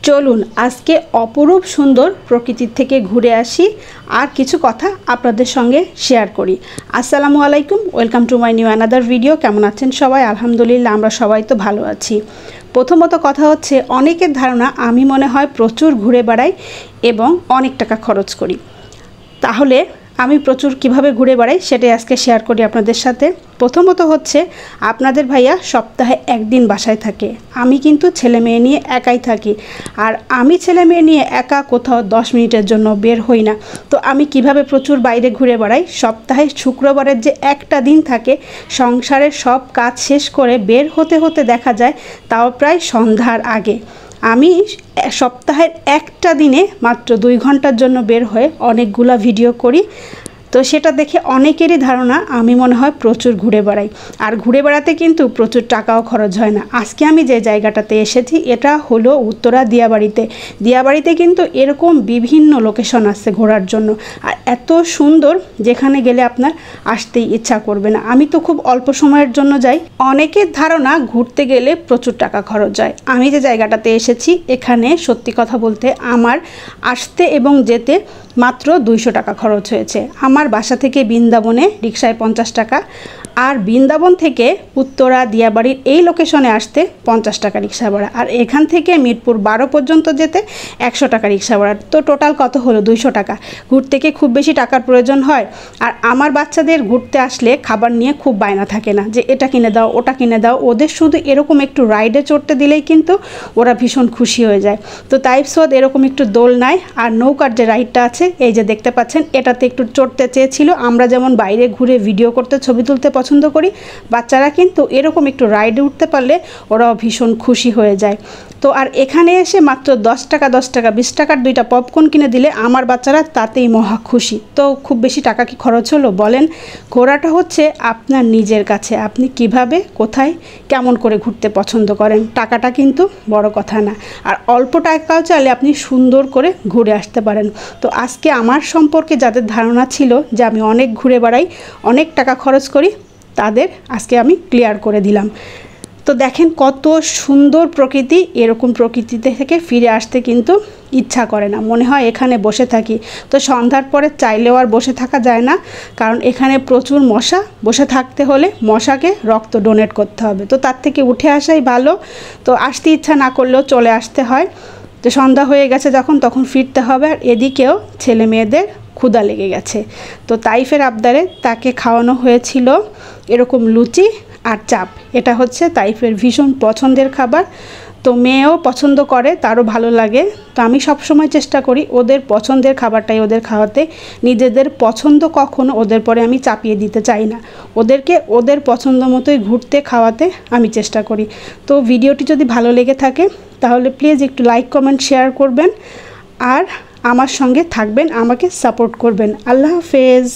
চলুন আজকে অপরূপ সুন্দর প্রকৃতির থেকে ঘুরে আসি আর কিছু কথা আপনাদের সঙ্গে শেয়ার করি। আসসালামু আলাইকুম, welcome to my new another video. কেমন আছেন সবাই? আলহামদুলিল্লাহ, আমরা সবাই তো ভালো আছি। প্রথমত কথা হচ্ছে, অনেকের ধারণা আমি মনে হয় প্রচুর ঘুরে বেড়াই এবং অনেক টাকা খরচ করি। তাহলে আমি প্রচুর কিভাবে ঘুরে বেড়াই সেটাই আজকে শেয়ার করি আপনাদের সাথে। প্রথমত হচ্ছে, আপনাদের ভাইয়া সপ্তাহে একদিন বাসায় থাকে। আমি কিন্তু ছেলে মেয়ে নিয়ে একাই থাকি, আর আমি ছেলে মেয়ে নিয়ে একা কোথাও 10 মিনিটের জন্য বের হই না। তো আমি কিভাবে প্রচুর বাইরে ঘুরে বেড়াই? সপ্তাহে শুক্রবারের যে একটা দিন থাকে, সংসারের সব কাজ শেষ করে বের হতে হতে দেখা যায় তাও প্রায় সন্ধ্যার আগে। আমি সপ্তাহের একটা দিনে মাত্র 2 ঘন্টার জন্য বের হয়ে অনেকগুলো ভিডিও করি। তো সেটা দেখে অনেকেরই ধারণা আমি মনে হয় প্রচুর ঘুরে বেড়াই। আর ঘুরে বেড়াতে কিন্তু প্রচুর টাকাও খরচ হয় না। আজকে আমি যে জায়গাটাতে এসেছি এটা হলো উত্তরা দিয়াবাড়িতে। দিয়াবাড়িতে কিন্তু এরকম বিভিন্ন লোকেশন আছে ঘোরার জন্য, আর এত সুন্দর যেখানে গেলে আপনার আসতেই ইচ্ছা করবে না। আমি তো খুব অল্প সময়ের জন্য যাই। অনেকের ধারণা ঘুরতে গেলে প্রচুর টাকা খরচ হয়। আমি যে জায়গাটাতে এসেছি এখানে সত্যি কথা বলতে আমার আসতে এবং যেতে মাত্র 200 টাকা খরচ হয়েছে। আমার বাসা থেকে বৃন্দাবনে রিকশায় 50 টাকা, আর বৃন্দাবন থেকে উত্তরা দিয়াবাড়ির এই লোকেশনে আসতে 50 টাকা রিকশা ভাড়া, আর এখান থেকে মিরপুর 12 পর্যন্ত যেতে 100 টাকা রিকশা ভাড়া। তো টোটাল কত হলো? 200 টাকা। ঘুরতে গিয়ে খুব বেশি টাকার প্রয়োজন হয়। আর আমার বাচ্চাদের ঘুরতে আসলে খাবার নিয়ে খুব বায়না থাকে না, যে এটা কিনে দাও ওটা কিনে দাও। ওদের শুধু এরকম একটু রাইডে চড়তে দিলেই কিন্তু ওরা ভীষণ খুশি হয়ে যায়। তো তাই এরকম একটু দোলনায় আর নৌকার যে রাইডটা আছে, এই যে দেখতে পাচ্ছেন, এটাতে একটু চড়তে চেয়েছিল। আমরা যেমন বাইরে ঘুরে ভিডিও করতে ছবি তুলতে পছন্দ করি, বাচ্চারা কিন্তু এরকম একটু রাইডে উঠতে পারলে ওরাও ভীষণ খুশি হয়ে যায়। তো আর এখানে এসে মাত্র 10 টাকা 20 টাকার 2টা পপকর্ন কিনে দিলে আমার বাচ্চারা তাতেই মহা খুশি। তো খুব বেশি টাকা কি খরচ হলো বলেন? ঘোরাটা হচ্ছে আপনার নিজের কাছে, আপনি কিভাবে কোথায় কেমন করে ঘুরতে পছন্দ করেন। টাকাটা কিন্তু বড় কথা না, আর অল্প টাকাও চাইলে আপনি সুন্দর করে ঘুরে আসতে পারেন। তো আজকে আমার সম্পর্কে যাদের ধারণা ছিল যে আমি অনেক ঘুরে বেড়াই, অনেক টাকা খরচ করি, তাদের আজকে আমি ক্লিয়ার করে দিলাম। তো দেখেন কত সুন্দর প্রকৃতি। এরকম প্রকৃতিতে থেকে ফিরে আসতে কিন্তু ইচ্ছা করে না, মনে হয় এখানে বসে থাকি। তো সন্ধ্যার পরে চাইলেও আর বসে থাকা যায় না, কারণ এখানে প্রচুর মশা। বসে থাকতে হলে মশাকে রক্ত ডোনেট করতে হবে। তো তার থেকে উঠে আসাই ভালো। তো আসতে ইচ্ছা না করলেও চলে আসতে হয়। তো সন্ধ্যা হয়ে গেছে যখন, তখন ফিরতে হবে। আর এদিকেও ছেলে মেয়েদের ক্ষুধা লেগে গেছে। তো তাইফের আবদারে তাকে খাওয়ানো হয়েছিল এরকম লুচি আর চাপ। এটা হচ্ছে তাইফের ভীষণ পছন্দের খাবার। তো মেয়েও পছন্দ করে, তারও ভালো লাগে। তো আমি সবসময় চেষ্টা করি ওদের পছন্দের খাবারটাই ওদের খাওয়াতে। নিজেদের পছন্দ কখনো ওদের পরে আমি চাপিয়ে দিতে চাই না। ওদেরকে ওদের পছন্দ মতোই ঘুরতে খাওয়াতে আমি চেষ্টা করি। তো ভিডিওটি যদি ভালো লেগে থাকে তাহলে প্লিজ একটু লাইক কমেন্ট শেয়ার করবেন, আর আমার সঙ্গে থাকবেন, আমাকে সাপোর্ট করবেন। আল্লাহ হাফেজ।